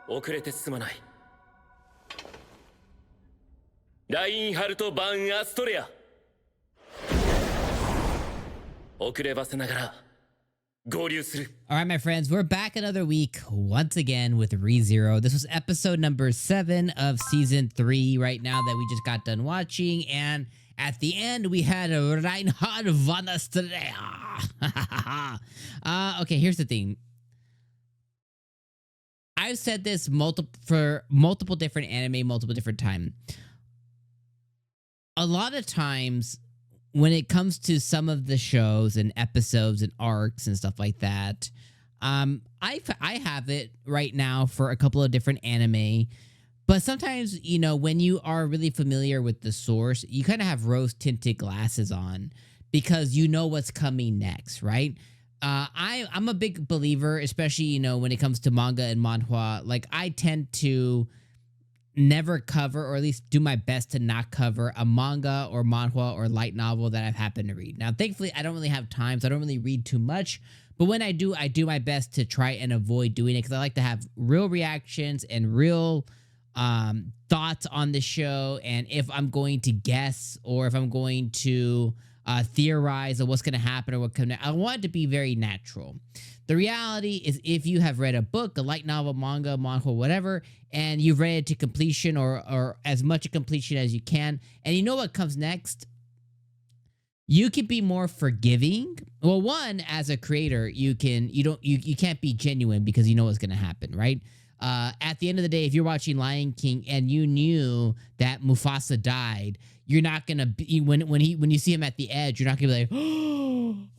遅れてすまない。ラインハルト・バン・アストレア。遅ればせながら合流する。 All right, my friends, we're back another week once again with ReZERO. This was episode number 7 of season 3 right now that we just got done watching. And at the end, we had a Reinhard von Astrea. Okay, here's the thing. I've said this for multiple different anime, multiple different time. A lot of times when it comes to some of the shows and episodes and arcs and stuff like that, I have it right now for a couple of different anime. But sometimes, you know, when you are really familiar with the source, you kind of have rose-tinted glasses on because you know what's coming next, right? I'm a big believer, especially, you know, when it comes to manga and manhwa. Like, I tend to never cover, or at least do my best to not cover, a manga or manhwa or light novel that I've happened to read. Now, thankfully, I don't really have time, so I don't really read too much. But when I do my best to try and avoid doing it because I like to have real reactions and real thoughts on the show. And if I'm going to guess or if I'm going to theorize on what's going to happen or what can, I want it to be very natural. The reality is, if you have read a book, a light novel, manga, manhwa, whatever, and you've read it to completion or as much a completion as you can, and you know what comes next, you can be more forgiving. Well, one, as a creator, you can't be genuine because you know what's going to happen, right? At the end of the day, if you're watching Lion King and you knew that Mufasa died, you're not gonna be when you see him at the edge, you're not gonna be like,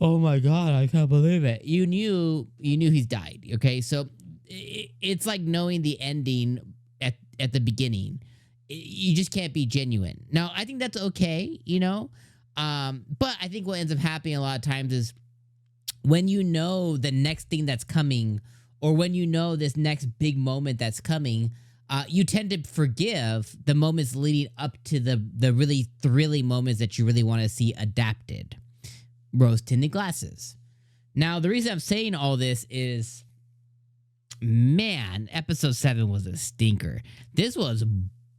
oh my god, I can't believe it. You knew he's died. Okay, so it's like knowing the ending at the beginning. You just can't be genuine. Now, I think that's okay, you know. But I think what ends up happening a lot of times is when you know the next thing that's coming, or when you know this next big moment that's coming, you tend to forgive the moments leading up to the really thrilling moments that you really want to see adapted. Rose-tinted glasses. Now, the reason I'm saying all this is, man, episode 7 was a stinker. This was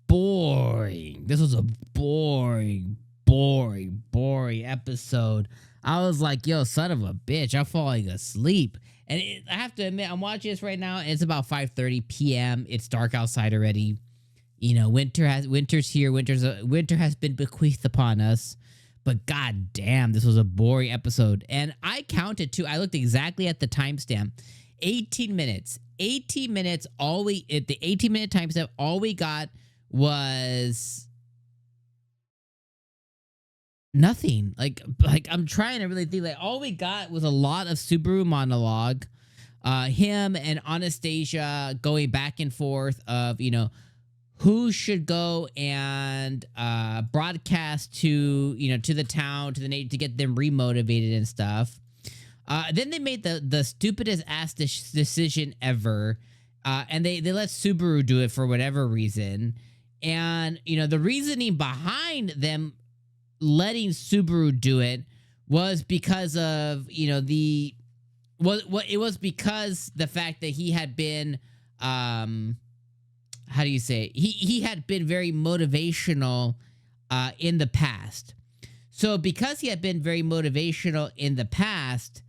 boring. This was a boring episode. I was like, yo, son of a bitch, I'm falling asleep. And I have to admit, I'm watching this right now, and it's about 5:30 p.m. It's dark outside already. You know, winter's here. Winter has been bequeathed upon us. But god damn, this was a boring episode. And I counted too. I looked exactly at the timestamp. 18 minutes. 18 minutes. At the 18-minute timestamp, all we got was nothing. Like I'm trying to really think. Like, all we got was a lot of Subaru monologue, him and Anastasia going back and forth of, you know, who should go and broadcast to, you know, to the town, to the nation, to get them remotivated and stuff. Then they made the stupidest ass decision ever, and they let Subaru do it for whatever reason. And, you know, the reasoning behind them letting Subaru do it was because of, you know, it was because the fact that he had been, how do you say it? He had been very motivational in the past. So because he had been very motivational in the past,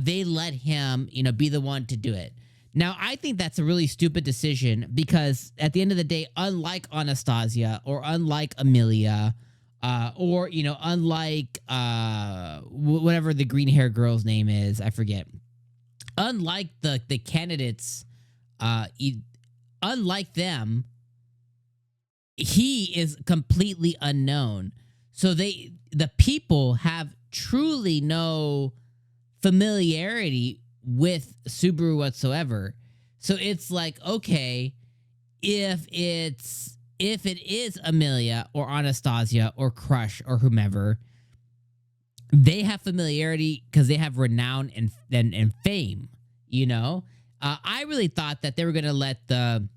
they let him, you know, be the one to do it. Now, I think that's a really stupid decision because at the end of the day, unlike Anastasia or unlike Amelia, or, you know, unlike whatever the green hair girl's name is, I forget. Unlike the candidates, unlike them, he is completely unknown. So the people have truly no familiarity with Subaru whatsoever. So it's like, okay, if it is Amelia or Anastasia or Crush or whomever, they have familiarity because they have renown and fame, you know? I really thought that they were going to let the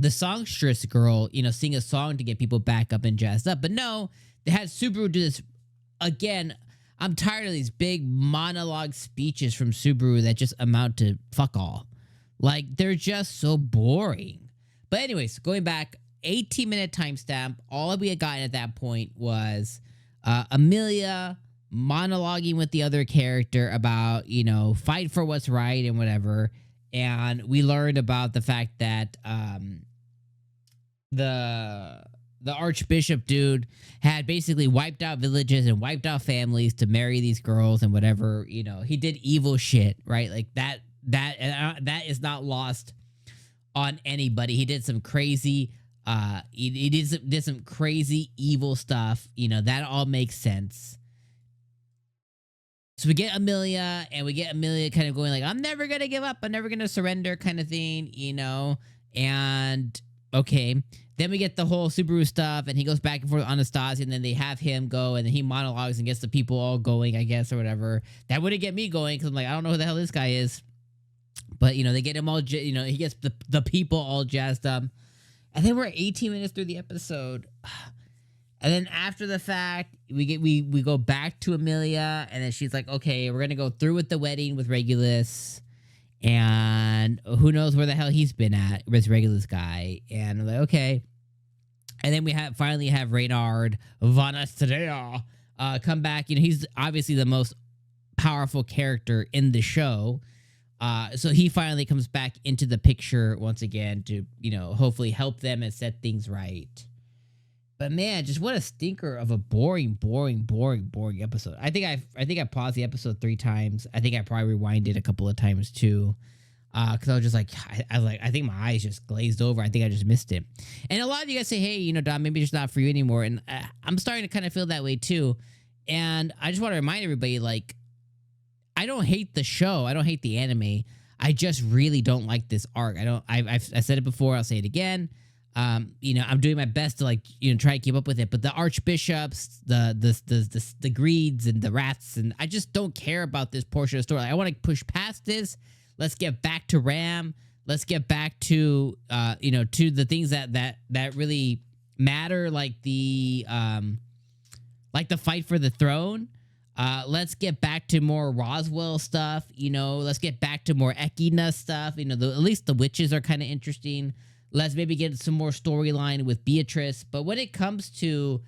songstress girl, you know, sing a song to get people back up and jazzed up. But no, they had Subaru do this. Again, I'm tired of these big monologue speeches from Subaru that just amount to fuck all. Like, they're just so boring. But anyways, going back, 18-minute timestamp. All we had gotten at that point was Amelia monologuing with the other character about, fight for what's right and whatever. And we learned about the fact that the archbishop dude had basically wiped out villages and wiped out families to marry these girls and whatever. He did evil shit, right? Like that is not lost on anybody. He did some crazy he did some crazy evil stuff. That all makes sense. So we get Amelia, and we get Amelia kind of going like, I'm never going to give up. I'm never going to surrender kind of thing, And, okay. Then we get the whole Subaru stuff, and he goes back and forth with Anastasia, and then they have him go, and then he monologues and gets the people all going, I guess, or whatever. That wouldn't get me going, because I'm like, I don't know who the hell this guy is. But, they get him all, he gets the people all jazzed up. And then we're 18 minutes through the episode. And then after the fact, we go back to Amelia, and then she's like, okay, we're gonna go through with the wedding with Regulus, and who knows where the hell he's been at with Regulus guy. And I'm like, okay. And then we finally have Reinhard von Estrella come back. He's obviously the most powerful character in the show. So he finally comes back into the picture once again to, hopefully help them and set things right. But man, just what a stinker of a boring episode. I think I paused the episode 3 times. I think I probably rewinded a couple of times too. Because I was just like, I think my eyes just glazed over. I think I just missed it. And a lot of you guys say, hey, Dom, maybe it's not for you anymore. And I'm starting to kind of feel that way too. And I just want to remind everybody, like, I don't hate the show. I don't hate the anime. I just really don't like this arc. I said it before. I'll say it again. I'm doing my best to try to keep up with it, but the archbishops, the greeds and the rats, and I just don't care about this portion of the story. I want to push past this. Let's get back to Ram. Let's get back to to the things that really matter, like the fight for the throne. Let's get back to more Roswell stuff. Let's get back to more Echidna stuff. At least the witches are kind of interesting. Let's maybe get some more storyline with Beatrice. But when it comes to,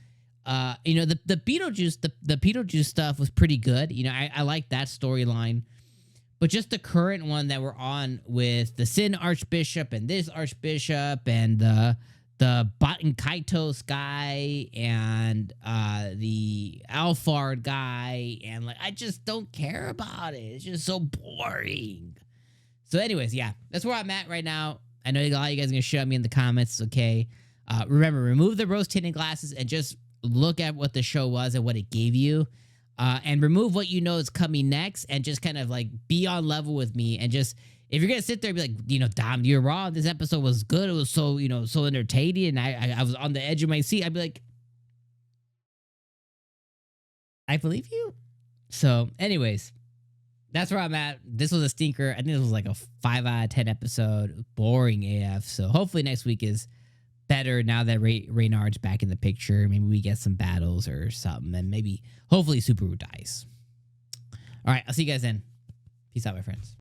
the Beetlejuice stuff was pretty good. I like that storyline. But just the current one that we're on with the Sin Archbishop and this Archbishop and the Kaitos guy and the Alphard guy, and I just don't care about it. It's just so boring. So anyways, yeah, that's where I'm at right now. I know a lot of you guys are going to shout me in the comments. Okay. Remember, remove the rose tinted glasses and just look at what the show was and what it gave you. And remove what is coming next, and just kind of be on level with me. And just, if you're going to sit there and be like, Dom, you're wrong. This episode was good. It was so, so entertaining. And I was on the edge of my seat. I'd be like, I believe you. So anyways, that's where I'm at. This was a stinker. I think this was like a 5 out of 10 episode. Boring AF. So hopefully next week is better now that Reinhard's back in the picture. Maybe we get some battles or something. And maybe, hopefully Subaru dies. All right. I'll see you guys then. Peace out, my friends.